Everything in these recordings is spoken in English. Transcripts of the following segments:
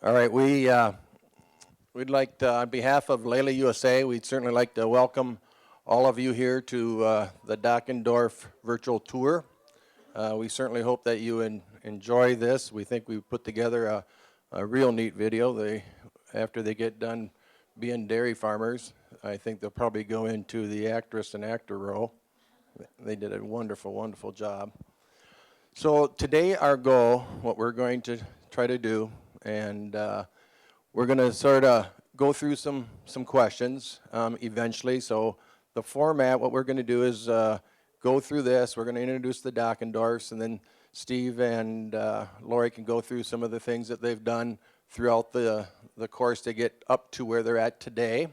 All right, we'd like to, on behalf of Layla USA, we'd certainly like to welcome all of you here to the Dockendorf virtual tour. We certainly hope that you enjoy this. We think we put together a real neat video. After they get done being dairy farmers, I think they'll probably go into the actress and actor role. They did a wonderful, wonderful job. So today our goal, what we're going to try to do, and we're going to sort of go through some questions eventually. So the format, what we're going to do is go through this. We're going to introduce the Dockendorfs, and then Steve and Lori can go through some of the things that they've done throughout the course to get up to where they're at today.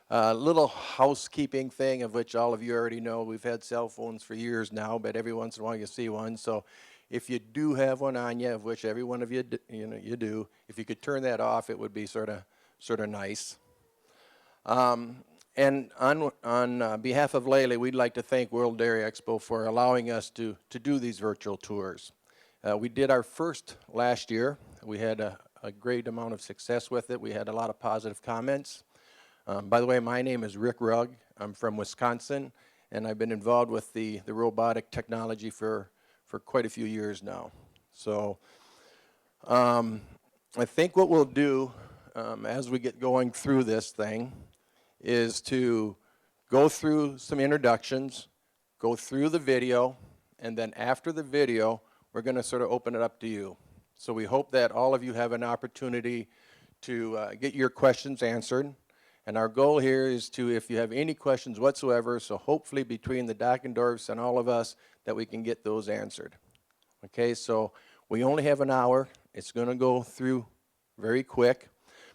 A little housekeeping thing of which all of you already know. We've had cell phones for years now, but every once in a while you see one. So if you do have one on you, of which every one of you you do, if you could turn that off, it would be sort of nice. And on behalf of Layla, we'd like to thank World Dairy Expo for allowing us to do these virtual tours. We did our first last year. We had a great amount of success with it. We had a lot of positive comments. By the way, my name is Rick Rugg. I'm from Wisconsin, and I've been involved with the robotic technology for quite a few years now. So I think what we'll do as we get going through this thing is to go through some introductions, go through the video, and then after the video, we're going to sort of open it up to you. So we hope that all of you have an opportunity to get your questions answered. And our goal here is to, if you have any questions whatsoever, so hopefully between the Dockendorfs and all of us, that we can get those answered. Okay, so we only have an hour. It's going to go through very quick.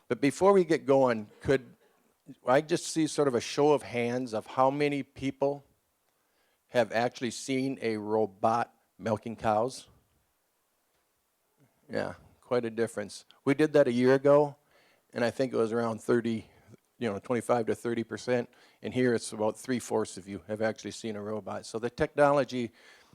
But before we get going, could I just see sort of a show of hands of how many people have actually seen a robot milking cows? Yeah, quite a difference. We did that a year ago, and I think it was around 25 to 30%, and here it's about 3/4 of you have actually seen a robot. So the technology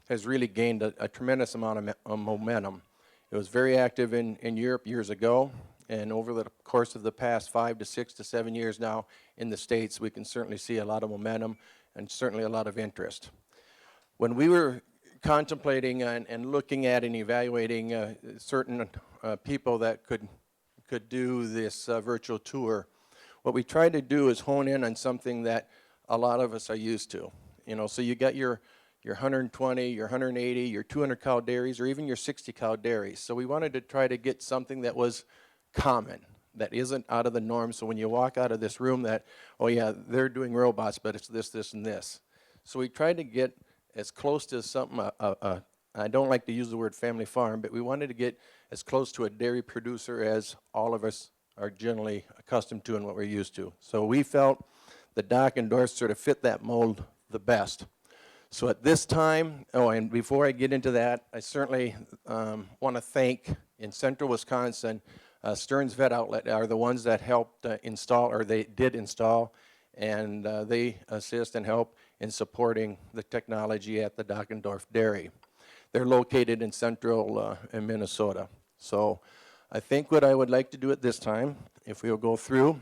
has really gained a tremendous amount of momentum. It was very active in Europe years ago, and over the course of the past 5 to 6 to 7 years now in the States, we can certainly see a lot of momentum and certainly a lot of interest. When we were contemplating and looking at and evaluating certain people that could do this virtual tour, what we tried to do is hone in on something that a lot of us are used to. So you got your 120, your 180, your 200 cow dairies, or even your 60 cow dairies. So we wanted to try to get something that was common, that isn't out of the norm. So when you walk out of this room that, oh yeah, they're doing robots, but it's this, this, and this. So we tried to get as close to something, I don't like to use the word family farm, but we wanted to get as close to a dairy producer as all of us are generally accustomed to and what we're used to. So we felt the Dockendorf sort of fit that mold the best. So at this time, and before I get into that, I certainly want to thank, in central Wisconsin, Stearns Vet Outlet are the ones that helped install, or they did install, and they assist and help in supporting the technology at the Dockendorf Dairy. They're located in central in Minnesota. So I think what I would like to do at this time, if we'll go through,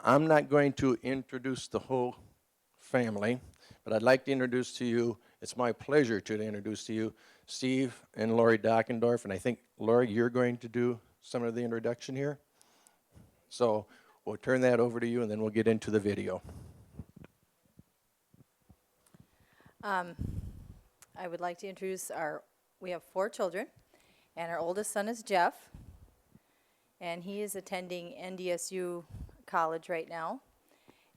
I'm not going to introduce the whole family, but I'd like to introduce to you, it's my pleasure to introduce to you Steve and Lori Dockendorf, and I think, Lori, you're going to do some of the introduction here. So we'll turn that over to you, and then we'll get into the video. I would like to introduce we have 4 children, and our oldest son is Jeff, and he is attending NDSU college right now.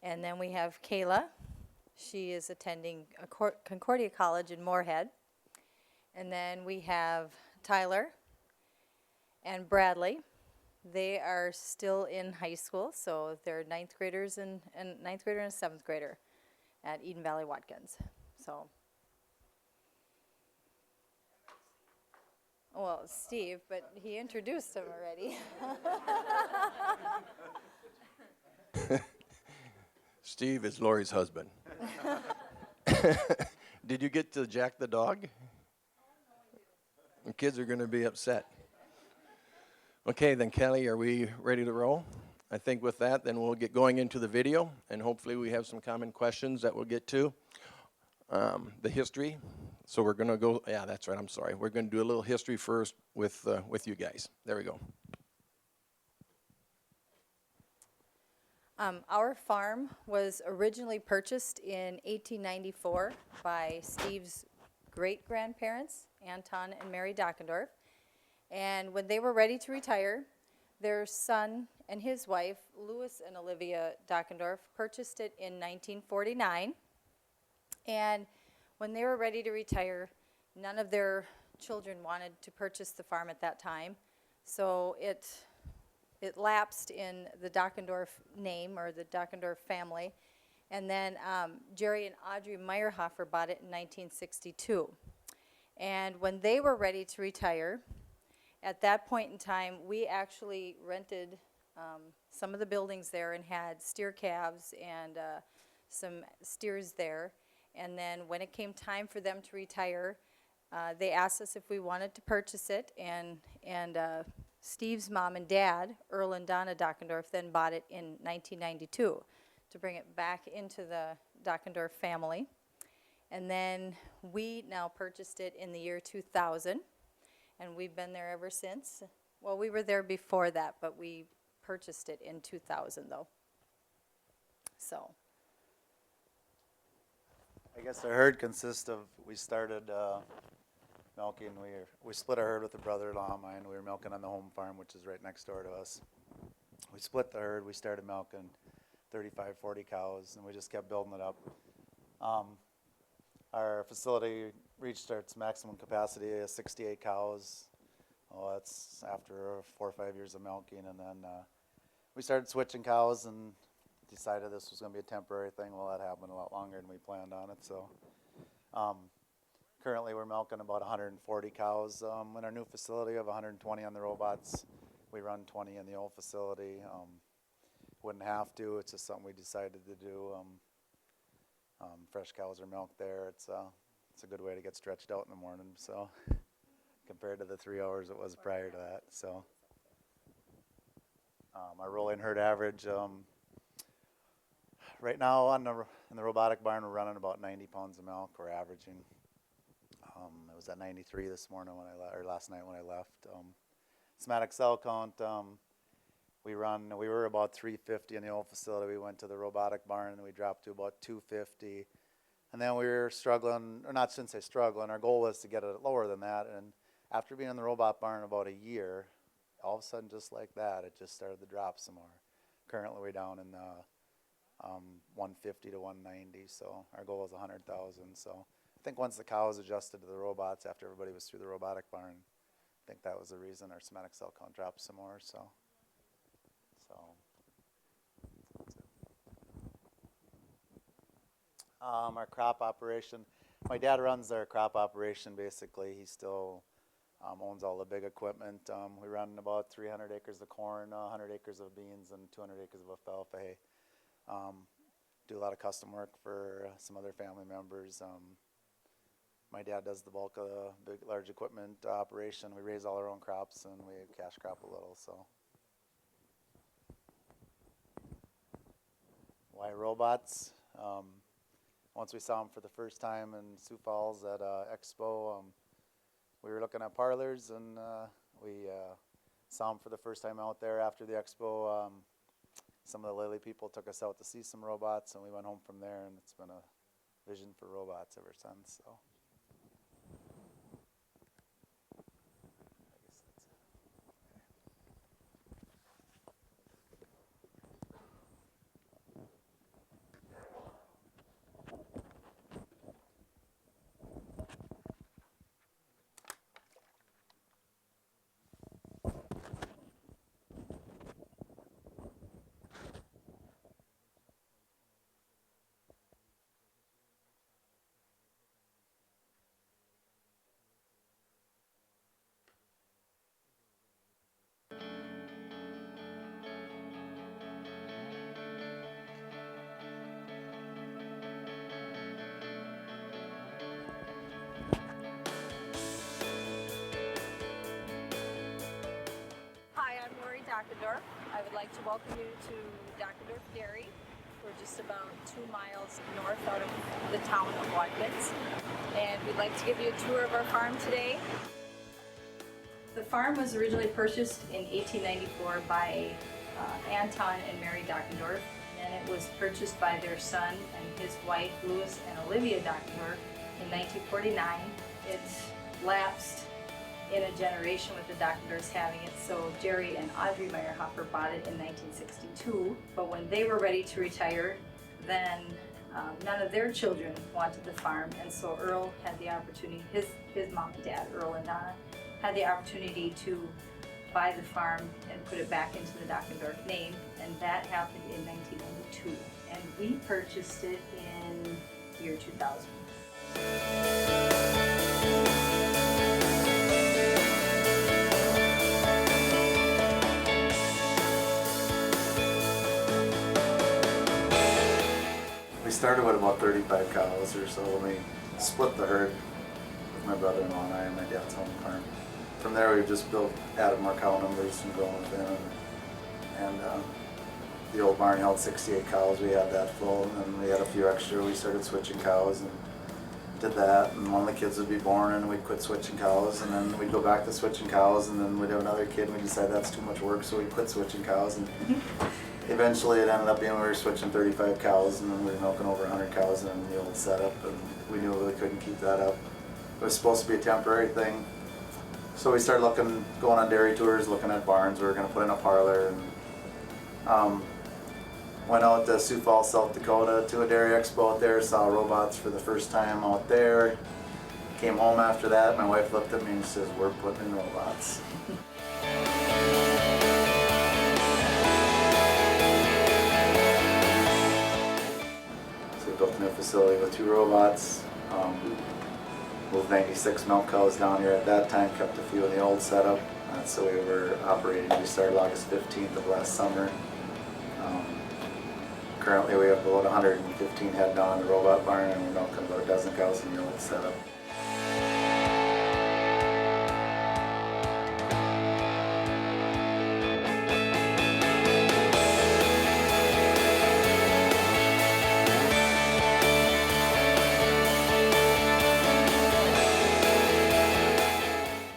And then we have Kayla. She is attending Concordia College in Moorhead. And then we have Tyler and Bradley. They are still in high school, so they're 9th graders and 9th grader and 7th grader at Eden Valley Watkins. So, well, Steve, but he introduced him already. Steve is Lori's husband. Did you get to Jack the dog? The kids are going to be upset. Okay, then Kelly, are we ready to roll? I think with that, then we'll get going into the video, and hopefully we have some common questions that we'll get to. The history. So we're gonna go. Yeah, that's right. I'm sorry. We're gonna do a little history first with you guys. There we go. Our farm was originally purchased in 1894 by Steve's great-grandparents, Anton and Mary Dockendorf. And when they were ready to retire, their son and his wife, Louis and Olivia Dockendorf, purchased it in 1949. And when they were ready to retire, none of their children wanted to purchase the farm at that time. So it lapsed in the Dockendorf name, or the Dockendorf family. And then Jerry and Audrey Meyerhofer bought it in 1962. And when they were ready to retire, at that point in time, we actually rented some of the buildings there and had steer calves and some steers there. And then when it came time for them to retire, they asked us if we wanted to purchase it, and Steve's mom and dad, Earl and Donna Dockendorf, then bought it in 1992 to bring it back into the Dockendorf family. And then we now purchased it in the year 2000, and we've been there ever since. Well, we were there before that, but we purchased it in 2000 though. So. I guess our herd consists of, we started milking, we split our herd with a brother-in-law of mine. We were milking on the home farm, which is right next door to us. We split the herd, we started milking 35, 40 cows, and we just kept building it up. Our facility reached its maximum capacity of 68 cows. Well, that's after 4 or 5 years of milking, and then we started switching cows and decided this was going to be a temporary thing. Well, that happened a lot longer than we planned on it. So currently we're milking about 140 cows in our new facility. Of 120 on the robots. We run 20 in the old facility. Wouldn't have to. It's just something we decided to do. Fresh cows are milked there. It's a good way to get stretched out in the morning. So compared to the 3 hours it was prior to that. So our rolling herd average. Right now in the robotic barn, we're running about 90 pounds of milk. We're averaging. It was at 93 this morning or last night when I left. Somatic cell count. We were about 350 in the old facility. We went to the robotic barn and we dropped to about 250. And then we were struggling, or not, shouldn't say struggling. Our goal was to get it lower than that. And after being in the robot barn about a year, all of a sudden, just like that, it just started to drop some more. Currently, we're down in the 150 to 190, so our goal is 100,000. So I think once the cows adjusted to the robots after everybody was through the robotic barn, I think that was the reason our somatic cell count dropped some more. So that's it. Our crop operation. My dad runs our crop operation basically. He still owns all the big equipment. We run about 300 acres of corn, 100 acres of beans, and 200 acres of alfalfa hay. Do a lot of custom work for some other family members. My dad does the bulk of the big, large equipment operation. We raise all our own crops and we cash crop a little. So, why robots? Once we saw them for the first time in Sioux Falls at Expo, we were looking at parlors and we saw them for the first time out there after the Expo. Some of the Lilly people took us out to see some robots, and we went home from there, and it's been a vision for robots ever since. So. Dockendorf. I would like to welcome you to Dockendorf Dairy. We're just about 2 miles north out of the town of Watkins. And we'd like to give you a tour of our farm today. The farm was originally purchased in 1894 by Anton and Mary Dockendorf. And it was purchased by their son and his wife, Louis and Olivia Dockendorf, in 1949. It lapsed in a generation with the Dockendorfs having it, so Jerry and Audrey Meyerhofer bought it in 1962. But when they were ready to retire, then none of their children wanted the farm, and so Earl had the opportunity, his mom and dad, Earl and Donna, had the opportunity to buy the farm and put it back into the Dockendorf name, and that happened in 1992. And we purchased it in the year 2000. We started with about 35 cows or so when we split the herd with my brother-in-law and I and my dad's home farm. From there we've just added more cow numbers and grown with them. And the old barn held 68 cows, we had that full, and then we had a few extra. We started switching cows and did that, and one of the kids would be born and we'd quit switching cows, and then we'd go back to switching cows, and then we'd have another kid and we'd decide that's too much work, so we quit switching cows. And eventually it ended up being we were switching 35 cows, and then we were milking over 100 cows in the old setup, and we knew we couldn't keep that up. It was supposed to be a temporary thing. So we started going on dairy tours, looking at barns. We were going to put in a parlor, and went out to Sioux Falls, South Dakota to a dairy expo out there, saw robots for the first time out there. Came home after that, my wife looked at me and says, "We're putting in robots." So we built a new facility with 2 robots. Moved 96 milk cows down here at that time, kept a few in the old setup. So we were operating, we started August 15th of last summer. Currently we have about 115 head down in the robot barn, and we're milking about a dozen cows in the old setup.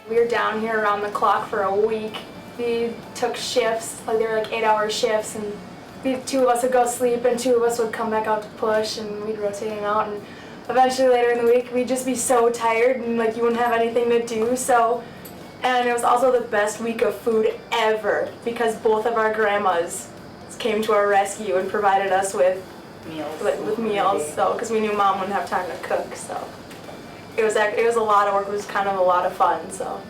We were down here around the clock for a week. We took shifts, like they were like 8-hour shifts, and the 2 of us would go sleep and 2 of us would come back out to push, and we'd rotate in and out, and eventually later in the week we'd just be so tired and like you wouldn't have anything to do. And it was also the best week of food ever because both of our grandmas came to our rescue and provided us with meals. So because we knew Mom wouldn't have time to cook, so it was a lot of work. It was kind of a lot of fun. So.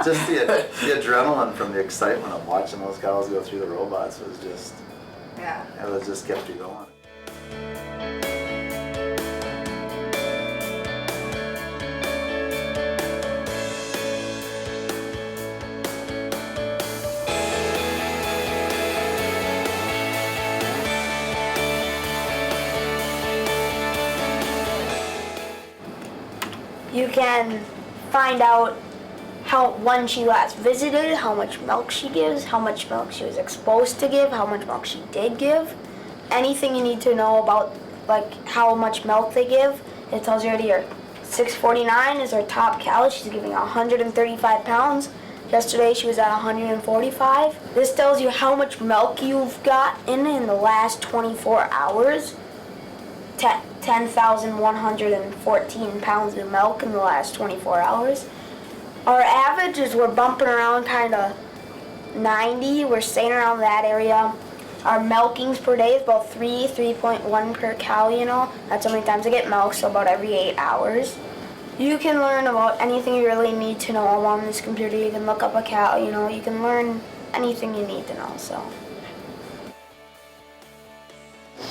Just the adrenaline from the excitement of watching those cows go through the robots was just, Yeah. it was just kept you going. You can find out when she last visited, how much milk she gives, how much milk she was exposed to give, how much milk she did give. Anything you need to know about like how much milk they give, it tells you right here. 649 is her top cow. She's giving 135 pounds. Yesterday she was at 145. This tells you how much milk you've got in the last 24 hours. 10,114 pounds of milk in the last 24 hours. Our average is we're bumping around kind of 90. We're staying around that area. Our milkings per day is about 3.1 per cow, That's how many times I get milked, so about every 8 hours. You can learn about anything you really need to know on this computer. You can look up a cow, you can learn anything you need to know, so.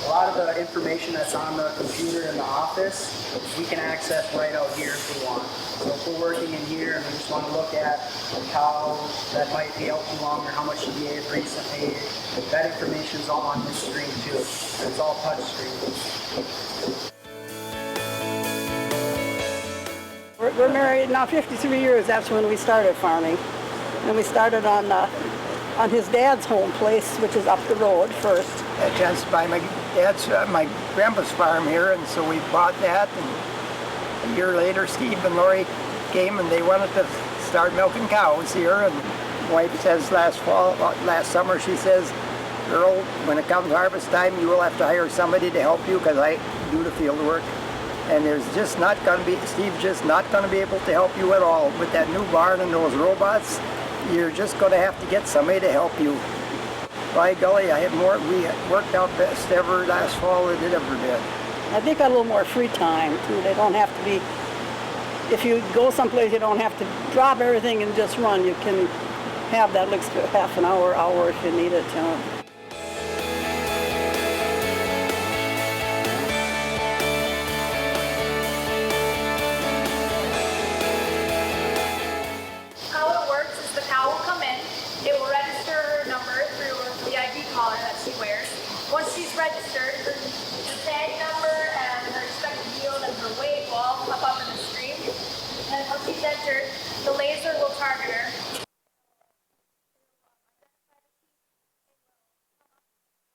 A lot of the information that's on the computer in the office, we can access right out here if we want. So if we're working in here and we just want to look at a cow that might be out too long or how much she gave recently, that information's all on this screen too. It's all touch screen. We're married now 53 years. That's when we started farming. And we started on his dad's home place, which is up the road first. I had a chance to buy my grandpa's farm here, and so we bought that. And a year later, Steve and Lori came and they wanted to start milking cows here. And my wife says last summer, she says, "Earl, when it comes harvest time, you will have to hire somebody to help you because I do the field work. And there's just not going to be, Steve's just not going to be able to help you at all. With that new barn and those robots, you're just going to have to get somebody to help you." By golly, we worked out best ever last fall than it ever did. I think a little more free time too. They don't have to be, if you go someplace, you don't have to drop everything and just run. You can have that extra half an hour if you need it. How it works is the cow will come in, it will register her number through the ID collar that she wears. Once she's registered, her tag number and her expected yield and her weight will all pop up in the screen. And once she's entered, the laser will target her.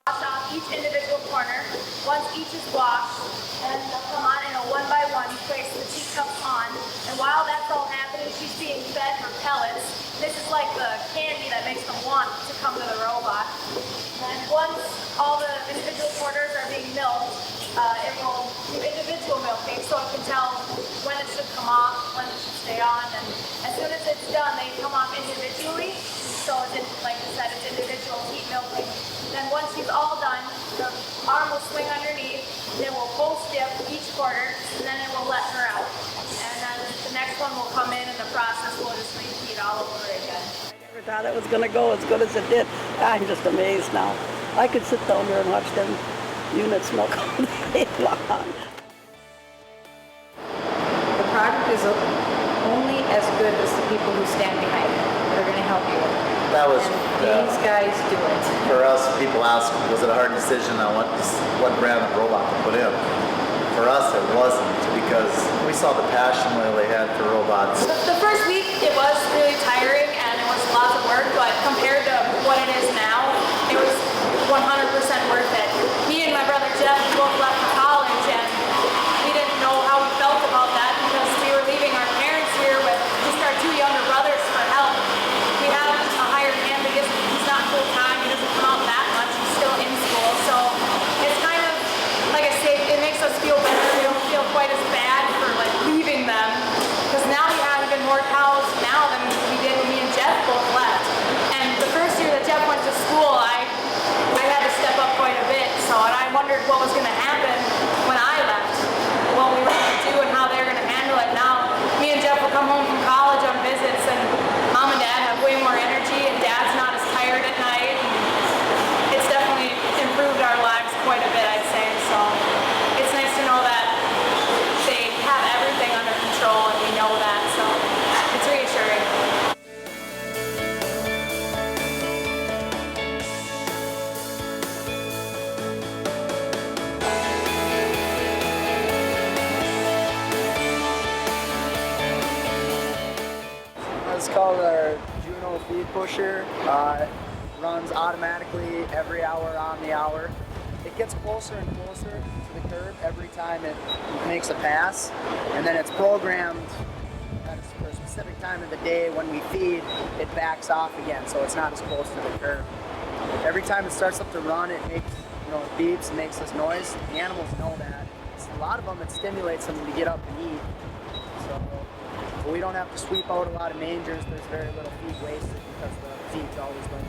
Wash off each individual corner. Once each is washed, and they'll come on in a one-by-one, place the teacups on. And while that's all happening, she's being fed her pellets. This is like the candy that makes them want to come to the robot. And once all the individual quarters are being milked, it will do individual milking so it can tell when it should come off, when it should stay on. And as soon as it's done, they come off individually. So it's, like I said, it's individual heat milking. Then once she's all done, the arm will swing underneath, and it will post dip each quarter, and then it will let her out. And then the next one will come in, and the process will just repeat all over again. I never thought it was going to go as good as it did. I'm just amazed now. I could sit down there and watch them units milk all day long. The product is only as good as the people who stand behind it that are going to help you. That was, And these guys do it. for us, people ask, was it a hard decision on what brand of robot to put in? For us, it wasn't, because we saw the passion Lily had for robots. The first week, it was really tiring, and it was lots of work, but compared to what it is now, it was 100% worth it. Me and my brother Jeff both left for college, and we didn't know how we felt about that because we were leaving our parents here with just our two younger brothers for help. We have a hired hand, but he's not full time. He doesn't come out that much. He's still in school, so it's kind of like I say, it makes us feel better. We don't feel quite as bad for like leaving them because now we have even more cows now than we did when me and Jeff both left. And the first year that Jeff went to school, I had to step up quite a bit. So, and I wondered what was going to happen when I left, what we were going to do and how they were going to handle it. Now, me and Jeff will come home from college on visits, and Mom and Dad have way more energy, and Dad's not as tired at night. It's definitely improved our lives quite a bit, I'd say. So, it's nice to know that they have everything under control, and we know that. So, it's reassuring. It's called a Juno feed pusher. Runs automatically every hour on the hour. It gets closer and closer to the curb every time it makes a pass, and then it's programmed at a specific time of the day when we feed, it backs off again, so it's not as close to the curb. Every time it starts up to run, it makes, it beeps and makes this noise. The animals know that. So a lot of them, it stimulates them to get up and eat. So we don't have to sweep out a lot of mangers. There's very little feed wasted because the feed's always done.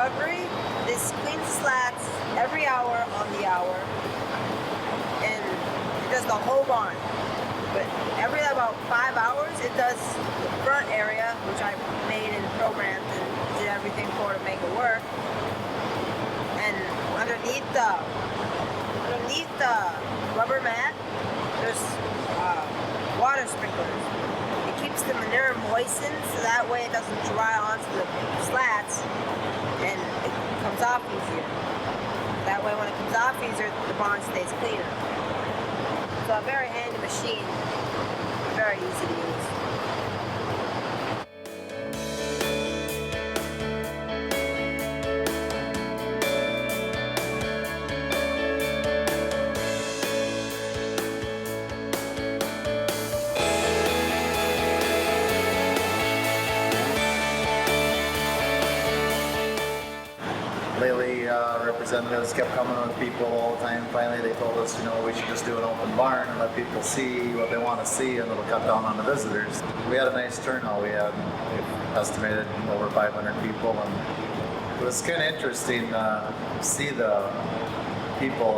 recovery. This cleans the slats every hour on the hour, and it does the whole barn. But every about 5 hours, it does the front area, which I made and programmed and did everything for to make it work. And underneath the rubber mat, there's water sprinklers. It keeps the manure moistened, so that way it doesn't dry onto the slats, and it comes off easier. That way, when it comes off easier, the barn stays cleaner. So a very handy machine, very easy to use. Lately, representatives kept coming with people all the time. Finally, they told us, we should just do an open barn and let people see what they want to see, and it'll cut down on the visitors. We had a nice turnout. We estimated over 500 people, and it was kind of interesting to see the people,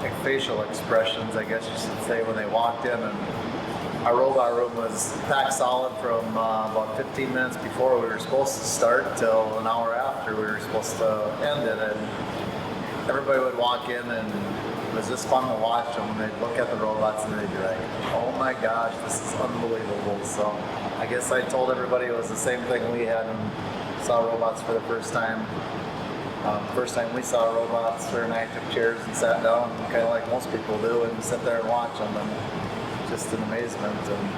like facial expressions, I guess you should say, when they walked in. And our robot room was packed solid from about 15 minutes before we were supposed to start till an hour after we were supposed to end it. And everybody would walk in, and it was just fun to watch them. They'd look at the robots and they'd be like, oh my gosh, this is unbelievable. So I guess I told everybody it was the same thing we had and saw robots for the first time. First time we saw robots, Sarah and I took chairs and sat down, kind of like most people do, and sit there and watch them. And just an amazement. And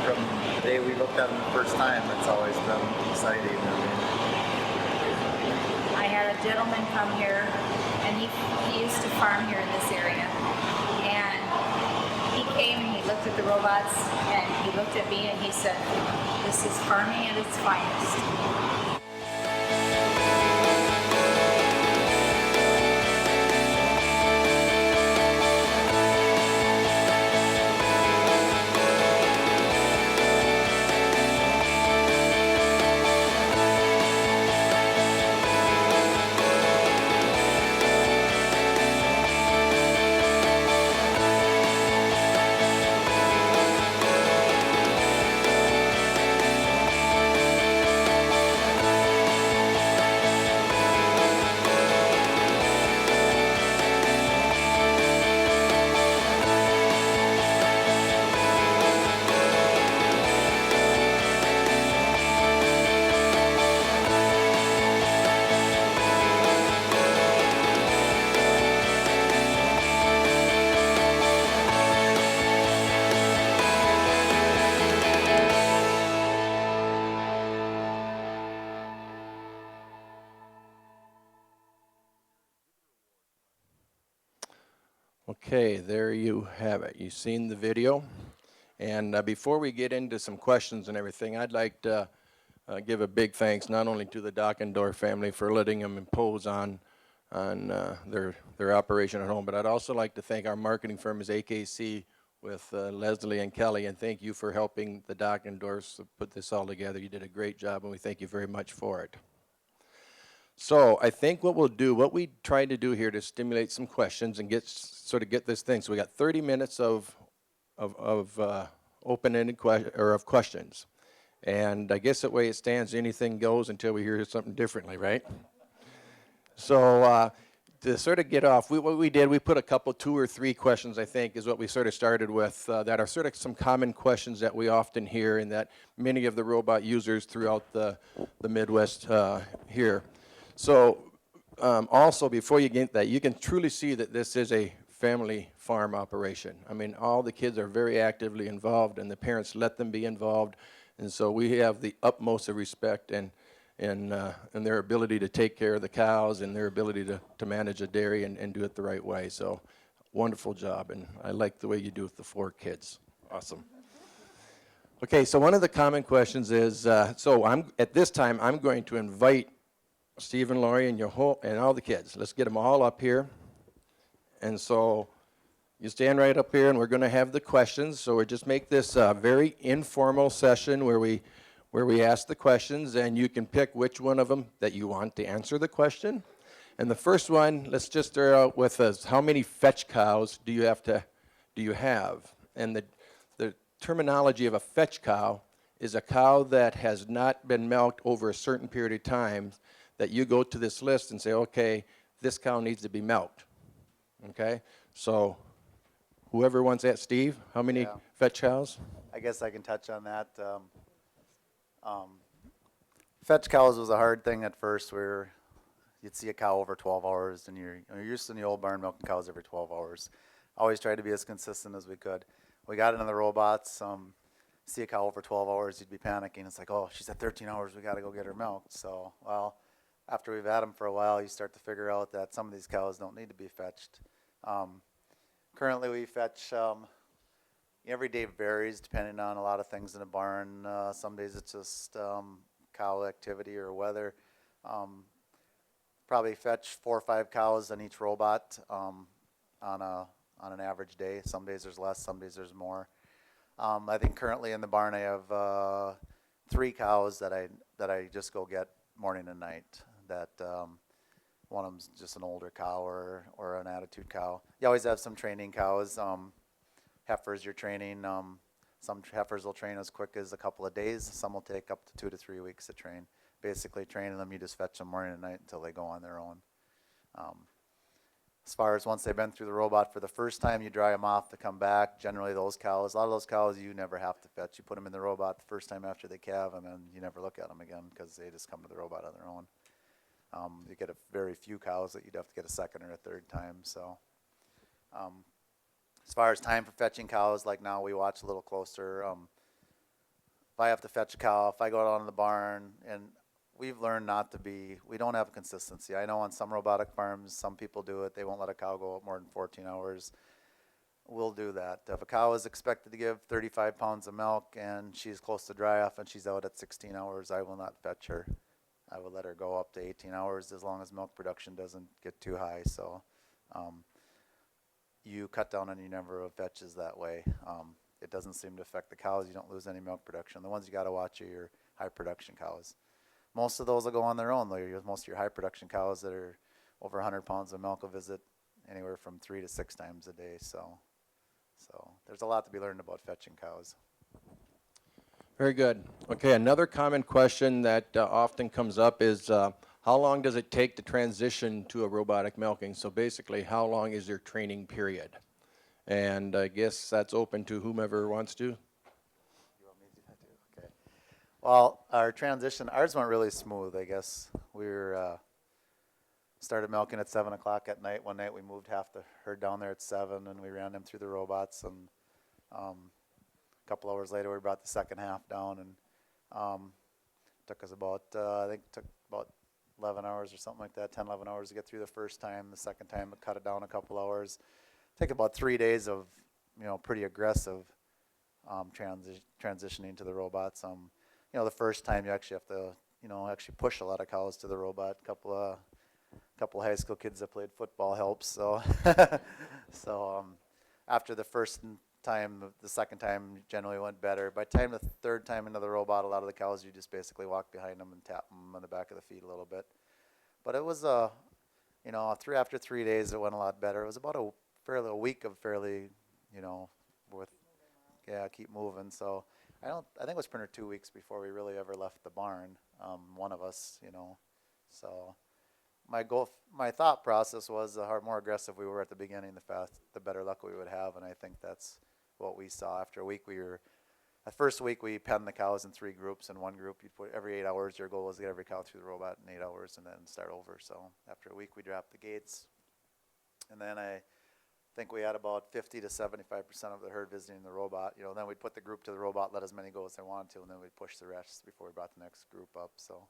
from the day we looked at them the first time, it's always been exciting. I had a gentleman come here, and he used to farm here in this area. And he came and he looked at the robots, and he looked at me and he said, "This is farming at its finest." Okay, there you have it. You've seen the video. And before we get into some questions and everything, I'd like to give a big thanks not only to the Dockendorf family for letting them impose on their operation at home, but I'd also like to thank our marketing firm as AKC with Leslie and Kelly, and thank you for helping the Dockendorfs put this all together. You did a great job, and we thank you very much for it. So I think what we tried to do here to stimulate some questions and get this thing. So we got 30 minutes of open-ended questions, and I guess the way it stands, anything goes until we hear something differently, right? So to sort of get off, what we did, we put a couple, 2 or 3 questions, I think, is what we sort of started with, that are sort of some common questions that we often hear and that many of the robot users throughout the Midwest hear. So also, before you get that, you can truly see that this is a family farm operation. I mean, all the kids are very actively involved, and the parents let them be involved, and so we have the utmost of respect and their ability to take care of the cows and their ability to manage a dairy and do it the right way. So wonderful job, and I like the way you do with the 4 kids. Awesome. Okay, so one of the common questions is, at this time, I'm going to invite Steve and Lori and all the kids. Let's get them all up here. And so you stand right up here, and we're going to have the questions. So we just make this a very informal session where where we ask the questions, and you can pick which one of them that you want to answer the question. And the first one, let's just start out with is how many fetch cows do you have? And the terminology of a fetch cow is a cow that has not been milked over a certain period of time, that you go to this list and say, okay, this cow needs to be milked. Okay? So whoever wants that, Steve, how many Yeah. fetch cows? I guess I can touch on that. Fetch cows was a hard thing at first, where you'd see a cow over 12 hours, and you're used to in the old barn milking cows every 12 hours. Always tried to be as consistent as we could. We got into the robots. See a cow over 12 hours, you'd be panicking. It's like, oh, she's at 13 hours. We got to go get her milked. So, well, after we've had them for a while, you start to figure out that some of these cows don't need to be fetched. Currently, we fetch. Every day varies depending on a lot of things in the barn. Some days it's just cow activity or weather. Probably fetch 4 or 5 cows on each robot on an average day. Some days there's less, some days there's more. I think currently in the barn I have 3 cows that I just go get morning and night. That one of them's just an older cow or an attitude cow. You always have some training cows. Heifers you're training. Some heifers will train as quick as a couple of days. Some will take up to 2 to 3 weeks to train. Basically training them, you just fetch them morning and night until they go on their own. As far as once they've been through the robot for the first time, you dry them off to come back. Generally a lot of those cows you never have to fetch. You put them in the robot the first time after they calve, and then you never look at them again because they just come to the robot on their own. You get a very few cows that you'd have to get a second or a third time. So, as far as time for fetching cows, like now we watch a little closer. If I have to fetch a cow, if I go out in the barn, and we've learned we don't have a consistency. I know on some robotic farms, some people do it. They won't let a cow go out more than 14 hours. We'll do that. If a cow is expected to give 35 pounds of milk and she's close to dry off and she's out at 16 hours, I will not fetch her. I will let her go up to 18 hours as long as milk production doesn't get too high. So you cut down on your number of fetches that way. It doesn't seem to affect the cows. You don't lose any milk production. The ones you got to watch are your high production cows. Most of those will go on their own, though. Most of your high production cows that are over 100 pounds of milk will visit anywhere from 3 to 6 times a day. So there's a lot to be learned about fetching cows. Very good. Okay, another common question that often comes up is how long does it take to transition to a robotic milking? So basically, how long is your training period? And I guess that's open to whomever wants to. You want me to do that too? Okay. Well, ours went really smooth, I guess. We started milking at 7 o'clock at night. One night we moved half the herd down there at 7, and we ran them through the robots. And a couple hours later, we brought the second half down, and took us about, I think, took about 11 hours or something like that, 10, 11 hours to get through the first time. The second time, we cut it down a couple hours. Take about 3 days of, pretty aggressive transitioning to the robots. The first time you actually have to, actually push a lot of cows to the robot. Couple of high school kids that played football helps. So, after the first time, the second time generally went better. By the time the third time into the robot, a lot of the cows you just basically walk behind them and tap them on the back of the feet a little bit. But it was after 3 days it went a lot better. It was about a week of fairly, keep moving. So I think it was pretty 2 weeks before we really ever left the barn. One of us, So my thought process was the more aggressive we were at the beginning, the better luck we would have, and I think that's what we saw. After a week, the first week we penned the cows in 3 groups. In one group, you'd put every 8 hours. Your goal was to get every cow through the robot in 8 hours, and then start over. So after a week, we dropped the gates, and then I think we had about 50 to 75% of the herd visiting the robot. Then we'd put the group to the robot, let as many go as they wanted to, and then we'd push the rest before we brought the next group up. So,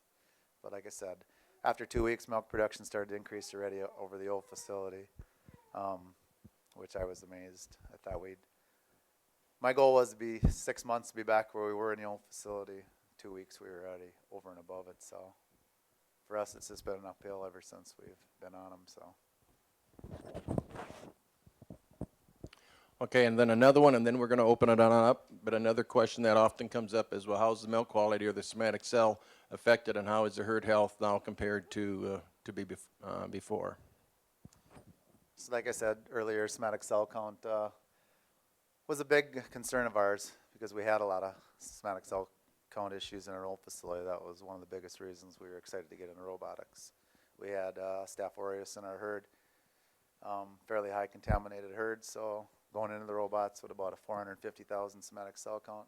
but like I said, after 2 weeks, milk production started to increase already over the old facility, which I was amazed. I thought my goal was to be 6 months to be back where we were in the old facility. 2 weeks, we were already over and above it. So for us, it's just been an uphill ever since we've been on them. So. Okay, and then another one, and then we're going to open it on up. But another question that often comes up is, well, how's the milk quality or the somatic cell affected, and how is the herd health now compared to before? So like I said earlier, somatic cell count was a big concern of ours because we had a lot of somatic cell count issues in our old facility. That was one of the biggest reasons we were excited to get into robotics. We had Staph aureus in our herd, fairly high contaminated herd, so going into the robots with about a 450,000 somatic cell count.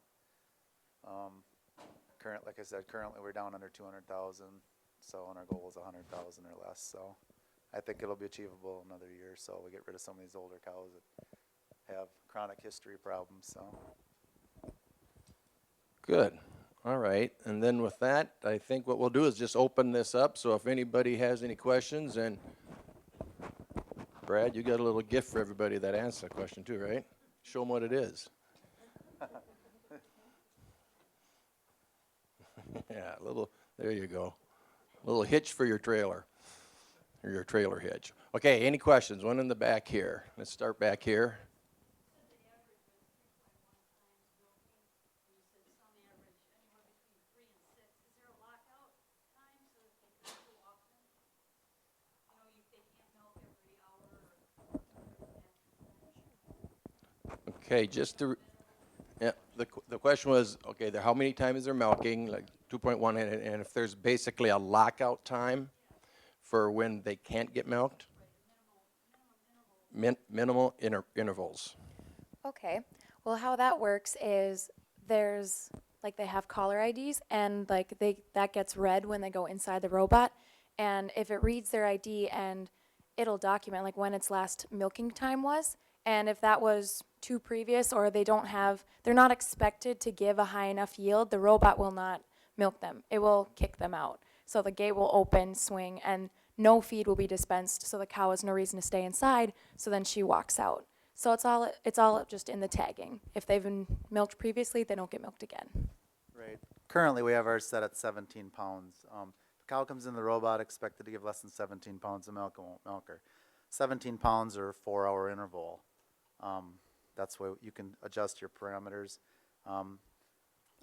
Like I said, currently we're down under 200,000, so and our goal is 100,000 or less. So I think it'll be achievable another year, so we get rid of some of these older cows that have chronic history problems. So Good. All right. And then with that, I think what we'll do is just open this up. So if anybody has any questions, and Brad, you got a little gift for everybody that answers the question too, right? Show them what it is. Yeah, a little, there you go. A little hitch for your trailer, or your trailer hitch. Okay, any questions? One in the back here. Let's start back here. Okay, just to, yeah, the question was, okay, how many times they're milking, like 2.1, and if there's basically a lockout time for when they can't get milked? Minimal intervals. Okay. Well, how that works is there's like they have caller IDs and like that gets read when they go inside the robot, and if it reads their ID and it'll document like when its last milking time was, and if that was too previous or they're not expected to give a high enough yield, the robot will not milk them. It will kick them out. So the gate will open, swing, and no feed will be dispensed, so the cow has no reason to stay inside, so then she walks out. So it's all just in the tagging. If they've been milked previously, they don't get milked again. right. Currently we have ours set at 17 pounds. If a cow comes in the robot expected to give less than 17 pounds of milk, it won't milk her. 17 pounds or 4-hour interval. That's why you can adjust your parameters.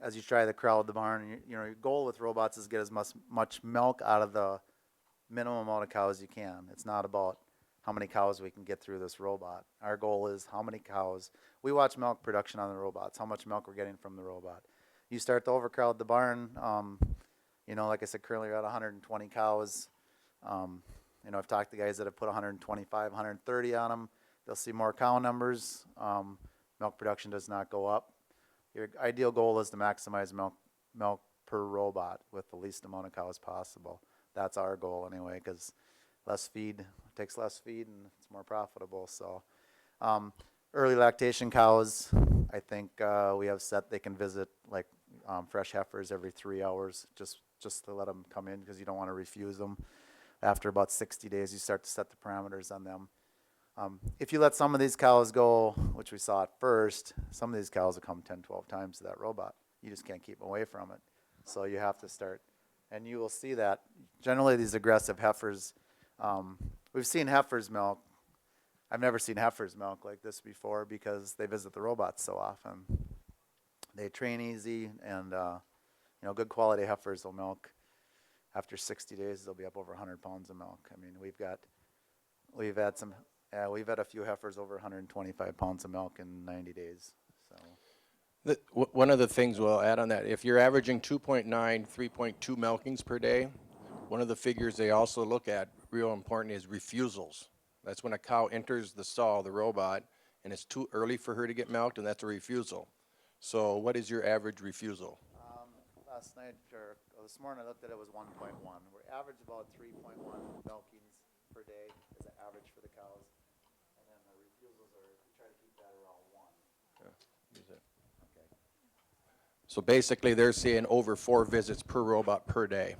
As you try to crowd the barn, your goal with robots is to get as much milk out of the minimum amount of cows you can. It's not about how many cows we can get through this robot. Our goal is how many cows. We watch milk production on the robots, how much milk we're getting from the robot. You start to overcrowd the barn, like I said, currently we're at 120 cows. I've talked to guys that have put 125, 130 on them. They'll see more cow numbers. Milk production does not go up. Your ideal goal is to maximize milk per robot with the least amount of cows possible. That's our goal anyway, because less feed takes less feed and it's more profitable. So early lactation cows, I think we have set they can visit like fresh heifers every 3 hours just to let them come in, because you don't want to refuse them. After about 60 days, you start to set the parameters on them. If you let some of these cows go, which we saw at first, some of these cows will come 10, 12 times to that robot. You just can't keep them away from it. So you have to start. And you will see that generally these aggressive heifers, we've seen heifers milk. I've never seen heifers milk like this before because they visit the robots so often. They train easy, and good quality heifers will milk. After 60 days, they'll be up over 100 pounds of milk. I mean, we've had a few heifers over 125 pounds of milk in 90 days. So. One of the things we'll add on that, if you're averaging 2.9, 3.2 milkings per day, one of the figures they also look at, real important, is refusals. That's when a cow enters the stall, the robot, and it's too early for her to get milked, and that's a refusal. So what is your average refusal? Last night, or this morning, I looked at it, was 1.1. We average about 3.1 milkings per day is the average for the cows. And then the refusals we try to keep that around 1. Yeah. Okay. So basically, they're seeing over 4 visits per robot per day,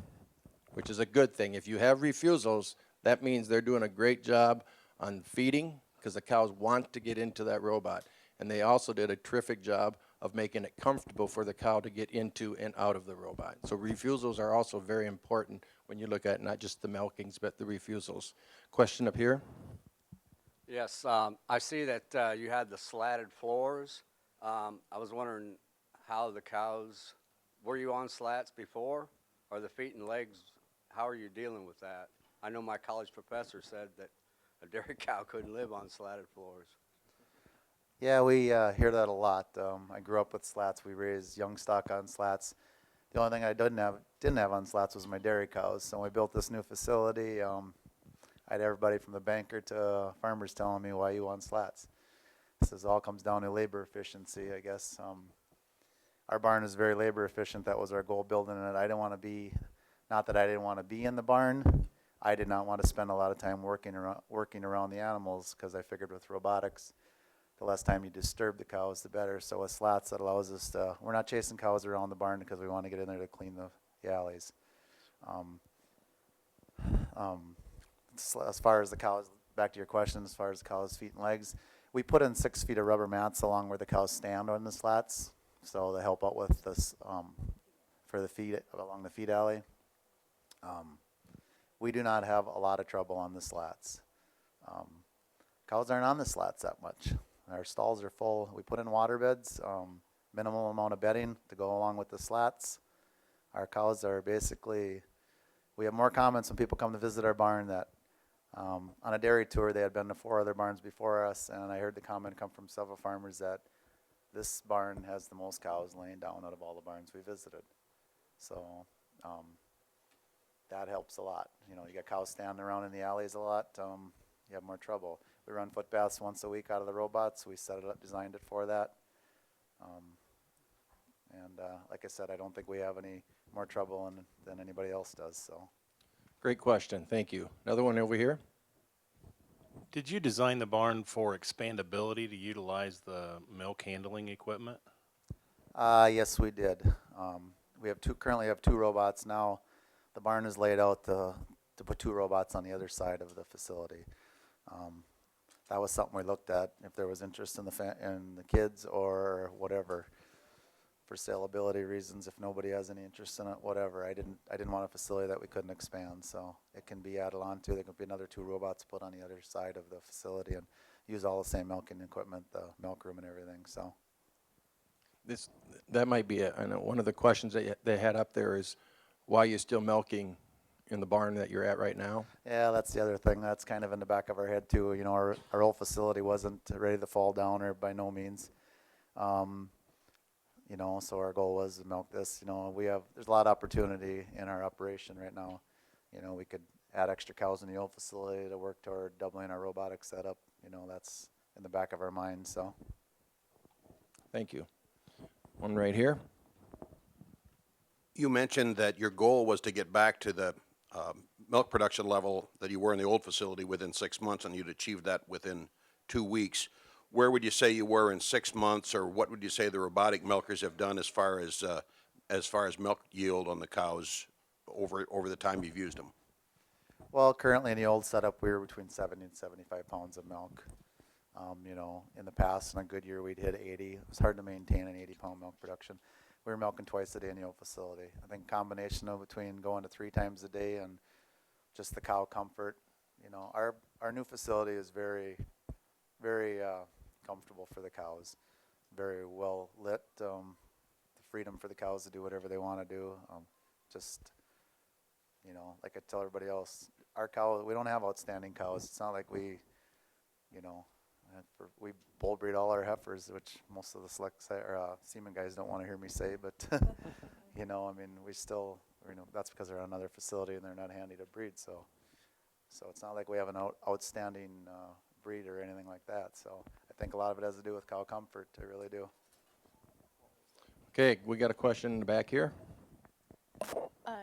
which is a good thing. If you have refusals, that means they're doing a great job on feeding, because the cows want to get into that robot. And they also did a terrific job of making it comfortable for the cow to get into and out of the robot. So refusals are also very important when you look at not just the milkings, but the refusals. Question up here? Yes, I see that you had the slatted floors. I was wondering how the cows, were you on slats before? Or the feet and legs, how are you dealing with that? I know my college professor said that a dairy cow couldn't live on slatted floors. Yeah, we hear that a lot. I grew up with slats. We raised young stock on slats. The only thing I didn't have on slats was my dairy cows. So when we built this new facility, I had everybody from the banker to farmers telling me, why you on slats? This all comes down to labor efficiency, I guess. Our barn is very labor efficient. That was our goal building it. I didn't want to be, not that I didn't want to be in the barn. I did not want to spend a lot of time working around the animals, because I figured with robotics, the less time you disturb the cows, the better. So with slats, that allows us to, we're not chasing cows around the barn because we want to get in there to clean the alleys. As far as the cows, back to your question, as far as the cows' feet and legs, we put in 6 feet of rubber mats along where the cows stand on the slats, so they help out with this for the feet along the feed alley. We do not have a lot of trouble on the slats. Cows aren't on the slats that much. Our stalls are full. We put in water beds, minimal amount of bedding to go along with the slats. Our cows are basically, we have more comments when people come to visit our barn that on a dairy tour they had been to 4 other barns before us, and I heard the comment come from several farmers that this barn has the most cows laying down out of all the barns we visited. So that helps a lot. You know, you got cows standing around in the alleys a lot, you have more trouble. We run foot baths once a week out of the robots. We set it up, designed it for that. Like I said, I don't think we have any more trouble than anybody else does. So, Great question, thank you. Another one over here? Did you design the barn for expandability to utilize the milk handling equipment? yes, we did. We have currently have 2 robots now. The barn is laid out to put 2 robots on the other side of the facility. That was something we looked at if there was interest in the kids or whatever, for saleability reasons. If nobody has any interest in it, whatever. I didn't want a facility that we couldn't expand, so it can be added on to. There could be another 2 robots put on the other side of the facility and use all the same milking equipment, the milk room and everything. So That might be it. I know one of the questions that they had up there is why you still milking in the barn that you're at right now? yeah, that's the other thing. That's kind of in the back of our head too. You know, our old facility wasn't ready to fall down, or by no means. You know, so our goal was to milk this. You know, there's a lot of opportunity in our operation right now. You know, we could add extra cows in the old facility to work toward doubling our robotic setup. You know, that's in the back of our mind. So, Thank you. One right here. You mentioned that your goal was to get back to the milk production level that you were in the old facility within 6 months, and you'd achieved that within 2 weeks. Where would you say you were in 6 months, or what would you say the robotic milkers have done as far as milk yield on the cows over the time you've used them? well, currently in the old setup, we were between 70 and 75 pounds of milk. You know, in the past, in a good year, we'd hit 80. It was hard to maintain an 80-pound milk production. We were milking twice a day in the old facility. I think combination of between going to 3 times a day and just the cow comfort. You know, our new facility is very, very comfortable for the cows. Very well lit. The freedom for the cows to do whatever they want to do. Just, you know, like I tell everybody else, our cow, we don't have outstanding cows. It's not like we, you know, we bull breed all our heifers, which most of the semen guys don't want to hear me say, but you know, I mean, we still, you know, that's because they're on another facility and they're not handy to breed. So it's not like we have an outstanding breed or anything like that. So I think a lot of it has to do with cow comfort. I really do. Okay, we got a question in the back here.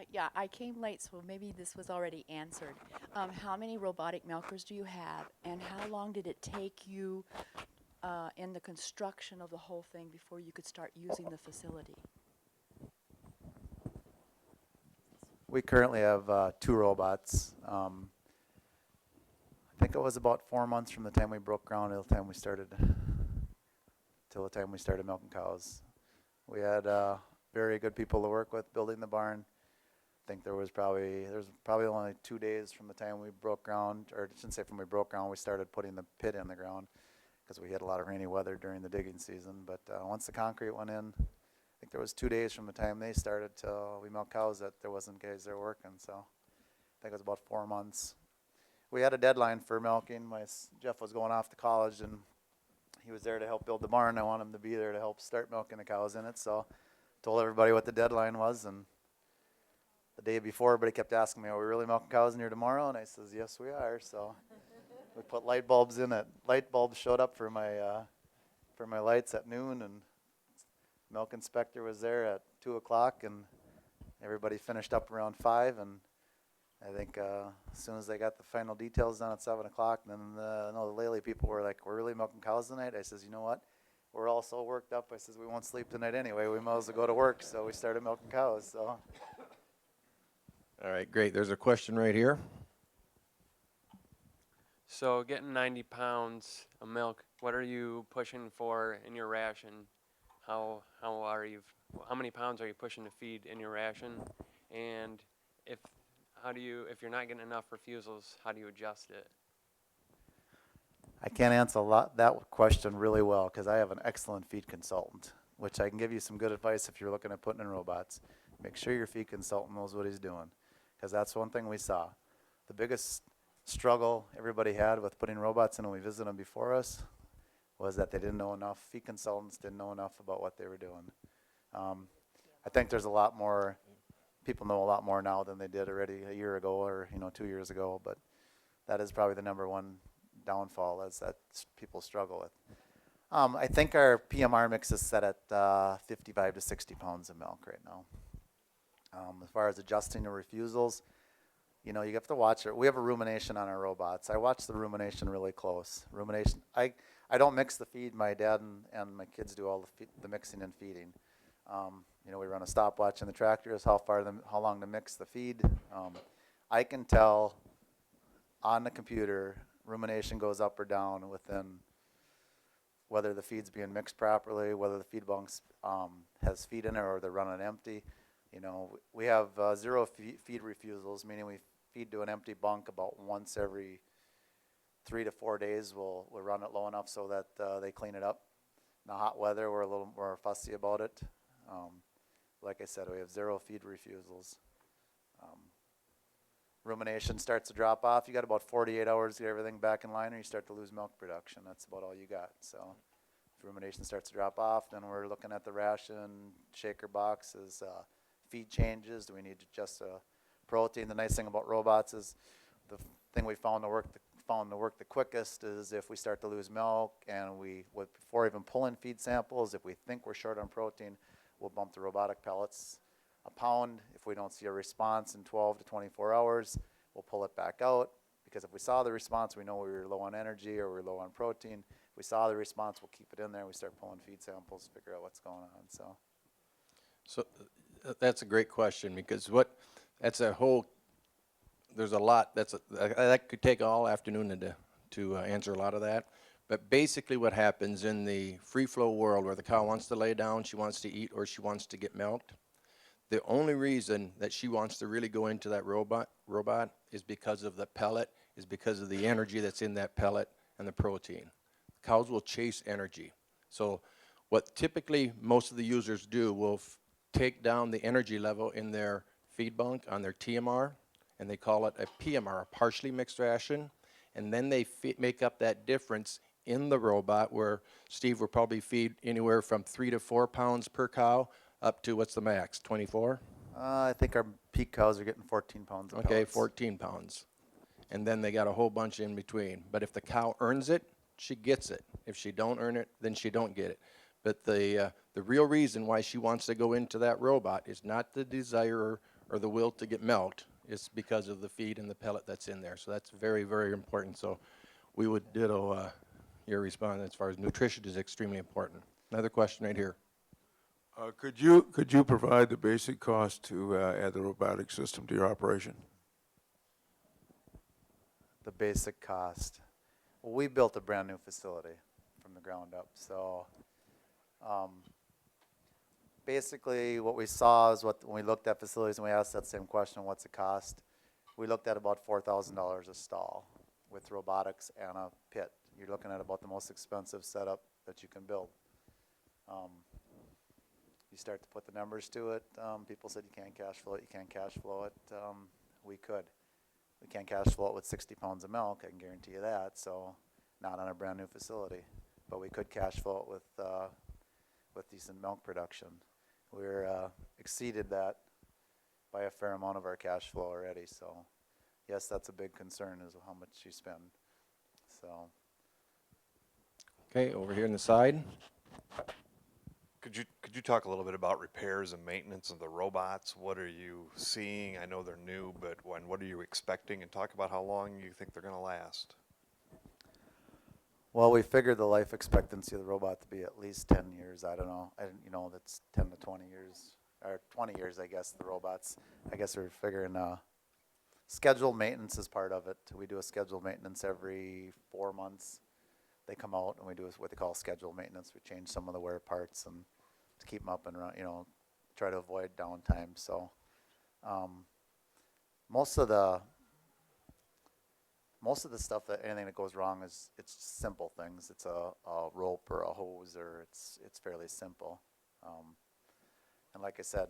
Yeah, I came late, so maybe this was already answered. How many robotic milkers do you have, and how long did it take you in the construction of the whole thing before you could start using the facility? We currently have 2 robots. I think it was about 4 months from the time we broke ground till the time we started milking cows. We had very good people to work with building the barn. I think there was probably only 2 days from the time we broke ground, or I shouldn't say from we broke ground, we started putting the pit in the ground because we had a lot of rainy weather during the digging season. But once the concrete went in, I think there was 2 days from the time they started till we milked cows that there wasn't guys there working. So I think it was about 4 months. We had a deadline for milking. Jeff was going off to college, and he was there to help build the barn. I want him to be there to help start milking the cows in it. So told everybody what the deadline was, and the day before, everybody kept asking me, "Are we really milking cows in here tomorrow?" And I says, "Yes, we are." So we put light bulbs in it. Light bulbs showed up for my lights at noon, and milk inspector was there at 2 o'clock, and everybody finished up around 5. And I think as soon as they got the final details done at 7 o'clock, then the Lely people were like, "We're really milking cows tonight?" I says, "You know what? We're all so worked up." I says, "We won't sleep tonight anyway. We might as well go to work." So we started milking cows. So. All right, great. There's a question right here. So getting 90 pounds of milk, what are you pushing for in your ration? How many pounds are you pushing to feed in your ration? And if you're not getting enough refusals, how do you adjust it? I can't answer that question really well because I have an excellent feed consultant, which I can give you some good advice if you're looking at putting in robots. Make sure your feed consultant knows what he's doing, because that's one thing we saw. The biggest struggle everybody had with putting robots in when we visited them before us was that they didn't know enough. Feed consultants didn't know enough about what they were doing. I think there's a lot more, people know a lot more now than they did already a year ago or 2 years ago, but that is probably the number one downfall is that people struggle with. I think our PMR mix is set at 55 to 60 pounds of milk right now. As far as adjusting the refusals, you have to watch it. We have a rumination on our robots. I watch the rumination really close. Rumination, I don't mix the feed. My dad and my kids do all the mixing and feeding. We run a stopwatch in the tractor as how long to mix the feed. I can tell on the computer rumination goes up or down within whether the feed's being mixed properly, whether the feed bunks has feed in it or they're running empty. We have 0 feed refusals, meaning we feed to an empty bunk about once every 3 to 4 days. We'll run it low enough so that they clean it up. In the hot weather, we're a little more fussy about it. Like I said, we have 0 feed refusals. Rumination starts to drop off. You got about 48 hours to get everything back in line, or you start to lose milk production. That's about all you got. So if rumination starts to drop off, then we're looking at the ration, shaker boxes, feed changes. Do we need to adjust protein? The nice thing about robots is the thing we found to work the quickest is if we start to lose milk and before even pulling feed samples, if we think we're short on protein, we'll bump the robotic pellets a pound. If we don't see a response in 12 to 24 hours, we'll pull it back out, because if we saw the response, we know we were low on energy or we're low on protein. If we saw the response, we'll keep it in there and we start pulling feed samples to figure out what's going on. So that's a great question, because there's a lot, that could take all afternoon to answer a lot of that. But basically what happens in the free flow world where the cow wants to lay down, she wants to eat, or she wants to get milked, the only reason that she wants to really go into that robot is because of the pellet, is because of the energy that's in that pellet and the protein. Cows will chase energy. So what typically most of the users do will take down the energy level in their feed bunk on their TMR, and they call it a PMR, a partially mixed ration, and then they make up that difference in the robot, where Steve will probably feed anywhere from 3 to 4 pounds per cow up to, what's the max, 24? I think our peak cows are getting 14 pounds of Okay, pellets. 14 pounds. And then they got a whole bunch in between. But if the cow earns it, she gets it. If she don't earn it, then she don't get it. But the real reason why she wants to go into that robot is not the desire or the will to get milked. It's because of the feed and the pellet that's in there. So that's very, very important. So we would ditto your response as far as nutrition is extremely important. Another question right here. Could you provide the basic cost to add the robotic system to your operation? The basic cost. Well, we built a brand new facility from the ground up. So basically what we saw is when we looked at facilities and we asked that same question, what's it cost? We looked at about $4,000 a stall with robotics and a pit. You're looking at about the most expensive setup that you can build. You start to put the numbers to it. People said you can't cash flow it, you can't cash flow it. We could. We can't cash flow it with 60 pounds of milk, I can guarantee you that, so not on a brand new facility. But we could cash flow it with decent milk production. We're exceeded that by a fair amount of our cash flow already, so yes, that's a big concern is how much you spend. So. Okay, over here on the side. Could you talk a little bit about repairs and maintenance of the robots? What are you seeing? I know they're new, but what are you expecting? And talk about how long you think they're going to last. Well, we figured the life expectancy of the robot to be at least 10 years. I don't know. That's 10 to 20 years, or 20 years, I guess, the robots. I guess we're figuring scheduled maintenance is part of it. We do a scheduled maintenance every 4 months. They come out and we do what they call scheduled maintenance. We change some of the wear parts and to keep them up and run, try to avoid downtime. So most of the stuff anything that goes wrong it's simple things. It's a rope or a hose, or it's fairly simple. And like I said,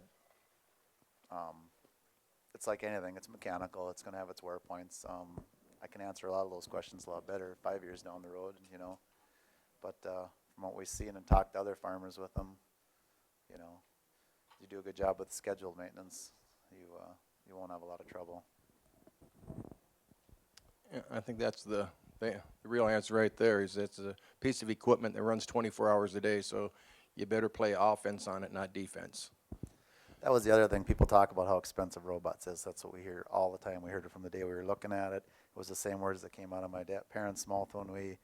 it's like anything. It's mechanical. It's going to have its wear points. I can answer a lot of those questions a lot better 5 years down the road, But from what we've seen and talked to other farmers with them, you do a good job with scheduled maintenance, you won't have a lot of trouble. Yeah, I think that's the real answer right there. Is it's a piece of equipment that runs 24 hours a day, so you better play offense on it, not defense. That was the other thing. People talk about how expensive robots is. That's what we hear all the time. We heard it from the day we were looking at it. It was the same words that came out of my parents' mouth when we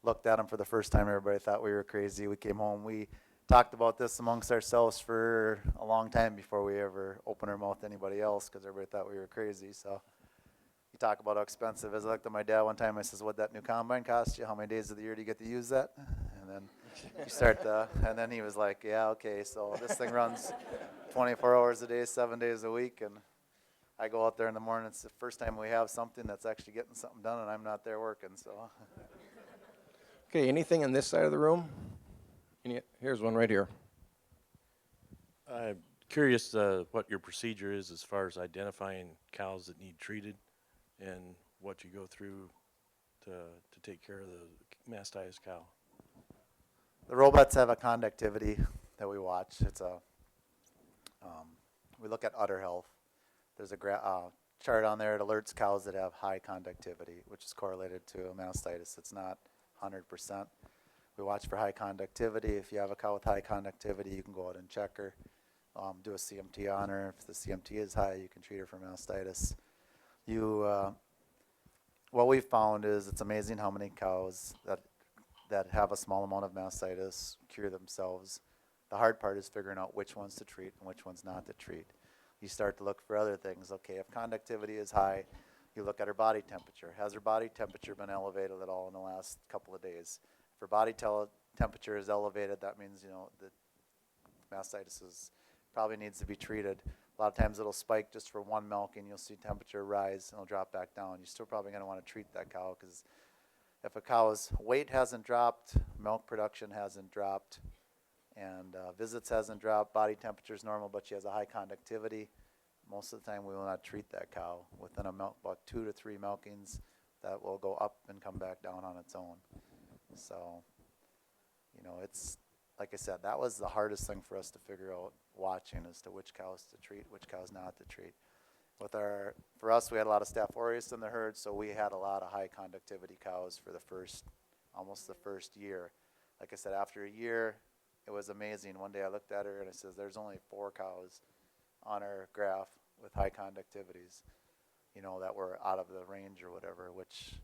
looked at them for the first time. Everybody thought we were crazy. We came home. We talked about this amongst ourselves for a long time before we ever opened our mouth to anybody else, because everybody thought we were crazy. So you talk about how expensive it is. I looked at my dad one time. I says, "What'd that new combine cost you? How many days of the year do you get to use that?" And then you start and then he was like, "Yeah, okay, so this thing runs 24 hours a day, 7 days a week, and I go out there in the morning. It's the first time we have something that's actually getting something done, and I'm not there working." So. Okay, anything on this side of the room? Here's one right here. I'm curious what your procedure is as far as identifying cows that need treated and what you go through to take care of the mastitis cow. The robots have a conductivity that we watch. It's we look at udder health. There's a chart on there. It alerts cows that have high conductivity, which is correlated to mastitis. It's not 100%. We watch for high conductivity. If you have a cow with high conductivity, you can go out and check her, do a CMT on her. If the CMT is high, you can treat her for mastitis. What we've found is it's amazing how many cows that have a small amount of mastitis cure themselves. The hard part is figuring out which ones to treat and which ones not to treat. You start to look for other things. Okay, if conductivity is high, you look at her body temperature. Has her body temperature been elevated at all in the last couple of days? If her body temperature is elevated, that means the mastitis probably needs to be treated. A lot of times it'll spike just for one milking. You'll see temperature rise and it'll drop back down. You're still probably going to want to treat that cow, because if a cow's weight hasn't dropped, milk production hasn't dropped, and visits hasn't dropped, body temperature is normal, but she has a high conductivity, most of the time we will not treat that cow. Within about 2 to 3 milkings, that will go up and come back down on its own. So, it's, like I said, that was the hardest thing for us to figure out watching, as to which cows to treat, which cows not to treat. For us, we had a lot of Staph aureus in the herd, so we had a lot of high conductivity cows for almost the first year. Like I said, after a year, it was amazing. One day I looked at her and I says, "There's only 4 cows on our graph with high conductivities, that were out of the range or whatever," which,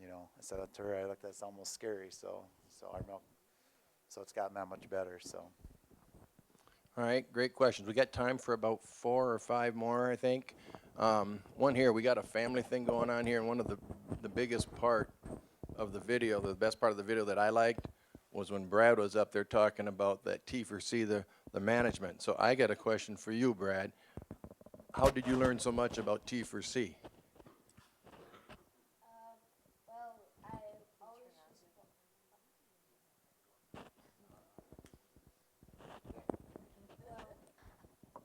I said to her, I looked at it's almost scary. So our milk, so it's gotten that much better. So. All right, great questions. We got time for about 4 or 5 more, I think. One here, we got a family thing going on here, and one of the biggest part of the video, the best part of the video that I liked, was when Brad was up there talking about that T4C, the the management. So I got a question for you, Brad. How did you learn so much about T for C?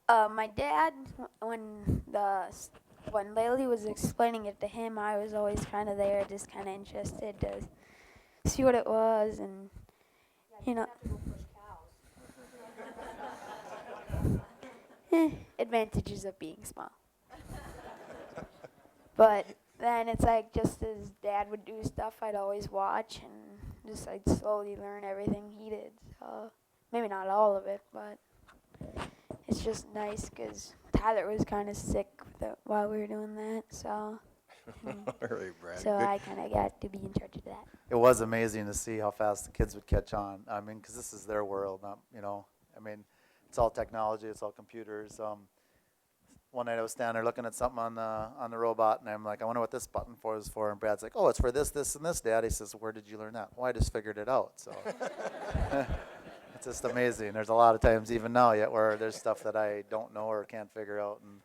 My dad, when Laley was explaining it to him, I was always kind of there, just kind of interested to see what it was, and you know. Advantages of being small. But then it's like just as Dad would do stuff, I'd always watch and just I'd slowly learn everything he did. So maybe not all of it, but it's just nice because Tyler was kind of sick while we were doing that. So All right, Brad. so Good. I kind of got to be in charge of that. It was amazing to see how fast the kids would catch on. I mean, because this is their world, not, I mean, it's all technology, it's all computers. One night I was standing there looking at something on the robot, and I'm like, I wonder what this button is for. And Brad's like, oh, it's for this, this, and this, Dad. He says, where did you learn that? Well, I just figured it out. So it's just amazing. There's a lot of times, even now, yet where there's stuff that I don't know or can't figure out, and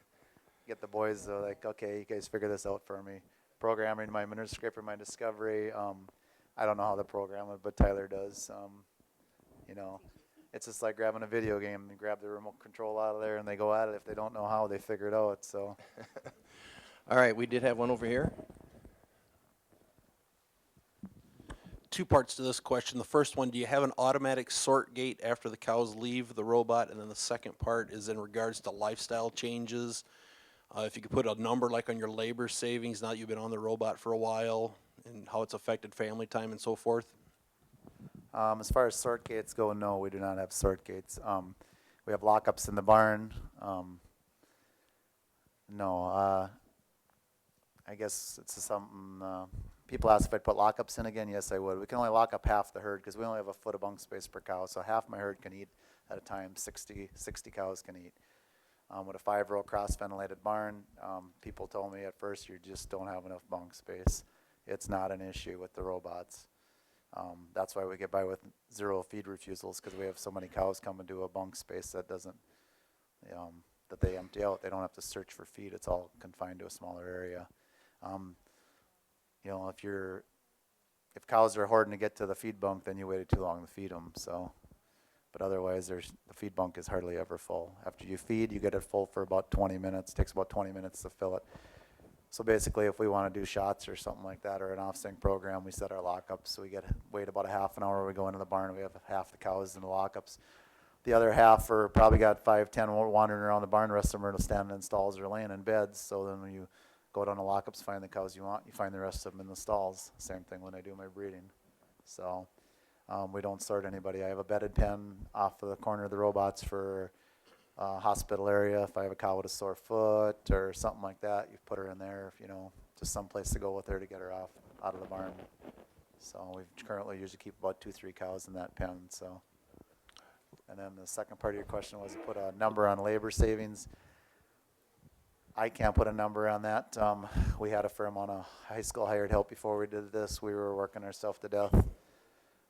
get the boys like, okay, you guys figure this out for me. Programming my scraper, my Discovery. I don't know how to program it, but Tyler does. It's just like grabbing a video game. They grab the remote control out of there and they go at it. If they don't know how, they figure it out. So, All right, we did have one over here. Two parts to this question. The first one, do you have an automatic sort gate after the cows leave the robot? And then the second part is in regards to lifestyle changes. If you could put a number like on your labor savings now that you've been on the robot for a while and how it's affected family time and so forth. as far as sort gates go, no, we do not have sort gates. We have lockups in the barn. No, I guess it's something, people ask if I'd put lockups in again. Yes, I would. We can only lock up half the herd because we only have a foot of bunk space per cow. So half my herd can eat at a time. 60 cows can eat. With a 5-row cross-ventilated barn, people told me at first you just don't have enough bunk space. It's not an issue with the robots. That's why we get by with 0 feed refusals, because we have so many cows come into a bunk space that doesn't, that they empty out. They don't have to search for feed. It's all confined to a smaller area. If cows are hoarding to get to the feed bunk, then you waited too long to feed them. So, but otherwise, the feed bunk is hardly ever full. After you feed, you get it full for about 20 minutes. It takes about 20 minutes to fill it. So basically, if we want to do shots or something like that, or an off-sync program, we set our lockups. So we wait about a half an hour. We go into the barn. We have half the cows in the lockups. The other half are probably got 5, 10 wandering around the barn. The rest of them are standing in stalls or laying in beds. So then when you go down the lockups, find the cows you want, you find the rest of them in the stalls. Same thing when I do my breeding. So we don't sort anybody. I have a bedded pen off of the corner of the robots for hospital area. If I have a cow with a sore foot or something like that, you put her in there, just some place to go with her to get her out of the barn. So we currently usually keep about 2-3 cows in that pen. So, and then the second part of your question was to put a number on labor savings. I can't put a number on that. We had a fair amount of high school hired help before we did this. We were working ourselves to death.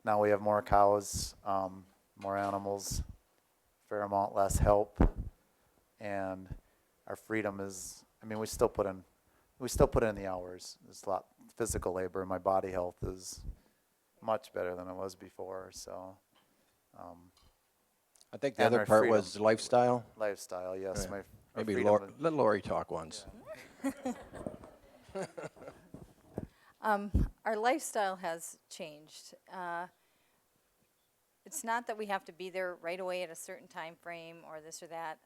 Now we have more cows, more animals, fair amount less help, and our freedom is, we still put in the hours. There's a lot physical labor. My body health is much better than it was before. So I think the other part was lifestyle. Lifestyle, yes. Yeah. Maybe let Lori talk once. Our lifestyle has changed. It's not that we have to be there right away at a certain time frame or this or that.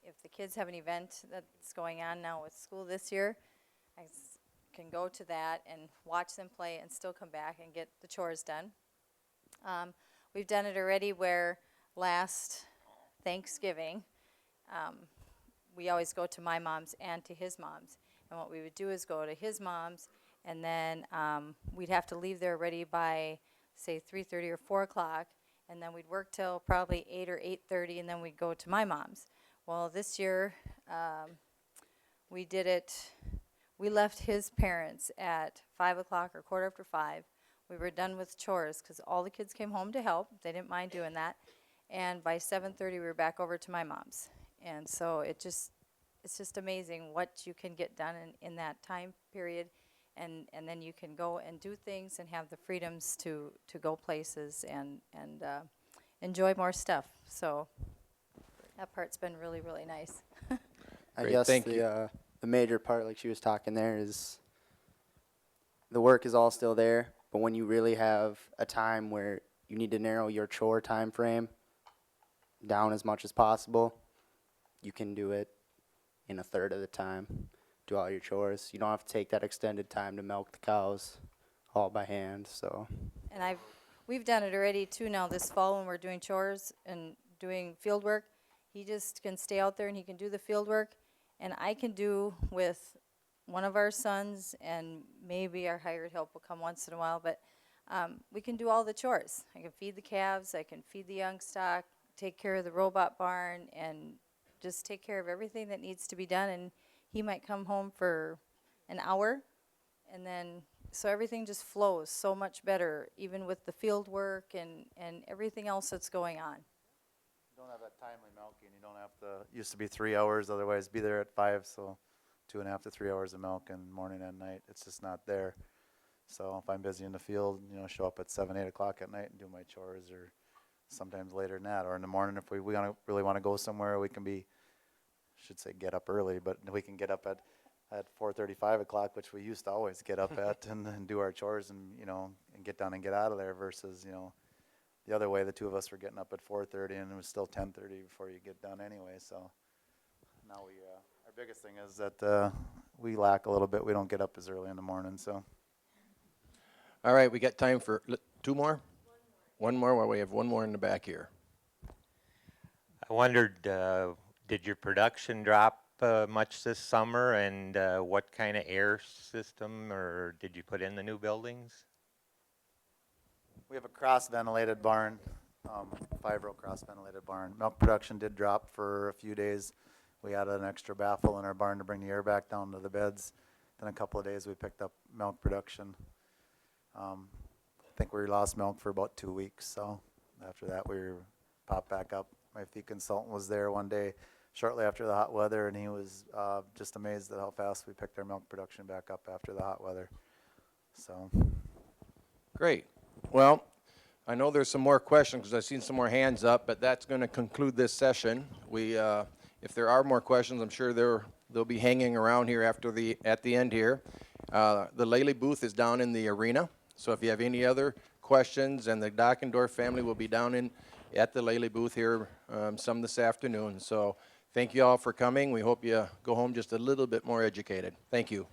If the kids have an event that's going on now with school this year, I can go to that and watch them play and still come back and get the chores done. We've done it already where last Thanksgiving, we always go to my mom's and to his mom's. And what we would do is go to his mom's, and then we'd have to leave there ready by, say, 3:30 or 4 o'clock, and then we'd work till probably 8 or 8:30, and then we'd go to my mom's. Well, this year, we did it, we left his parents at 5 o'clock or 5:15. We were done with chores because all the kids came home to help. They didn't mind doing that. and by 7:30 we were back over to my mom's. And so it's just amazing what you can get done in that time period, and then you can go and do things and have the freedoms to go places and enjoy more stuff. So that part's been really, really nice. I Great, guess thank you. the major part, like she was talking there, is the work is all still there, but when you really have a time where you need to narrow your chore time frame down as much as possible, you can do it in a third of the time. Do all your chores. You don't have to take that extended time to milk the cows all by hand. So. And we've done it already too now this fall when we're doing chores and doing field work. He just can stay out there and he can do the field work, and I can do with one of our sons, and maybe our hired help will come once in a while, but we can do all the chores. I can feed the calves, I can feed the young stock, take care of the robot barn, and just take care of everything that needs to be done. And he might come home for an hour, and then so everything just flows so much better, even with the field work and everything else that's going on. You don't have that timely milking. You don't have to, used to be 3 hours, otherwise be there at 5, so 2.5 to 3 hours of milk in morning and night. It's just not there. So if I'm busy in the field, show up at 7, 8 o'clock at night and do my chores, or sometimes later than that. Or in the morning, if we really want to go somewhere, we can get up early, but we can get up at 4:30, 5 o'clock, which we used to always get up at and do our chores and get done and get out of there, versus, the other way, the two of us were getting up at 4:30 and it was still 10:30 before you get done anyway. So now our biggest thing is that we lack a little bit. We don't get up as early in the morning, so. All right, we got time for two more? One more. Well, we have one more in the back here. I wondered, did your production drop much this summer, and what kind of air system or did you put in the new buildings? We have a cross-ventilated barn, 5-row cross-ventilated barn. Milk production did drop for a few days. We added an extra baffle in our barn to bring the air back down to the beds. Then a couple of days we picked up milk production. I think we lost milk for about 2 weeks, so after that we popped back up. My feed consultant was there one day shortly after the hot weather, and he was just amazed at how fast we picked our milk production back up after the hot weather. So. Great. Well, I know there's some more questions because I've seen some more hands up, but that's going to conclude this session. If there are more questions, I'm sure they'll be hanging around here at the end here. The Lely booth is down in the arena, so if you have any other questions, and the Dockendorf family will be down at the Lely booth here some this afternoon. So thank you all for coming. We hope you go home just a little bit more educated. Thank you.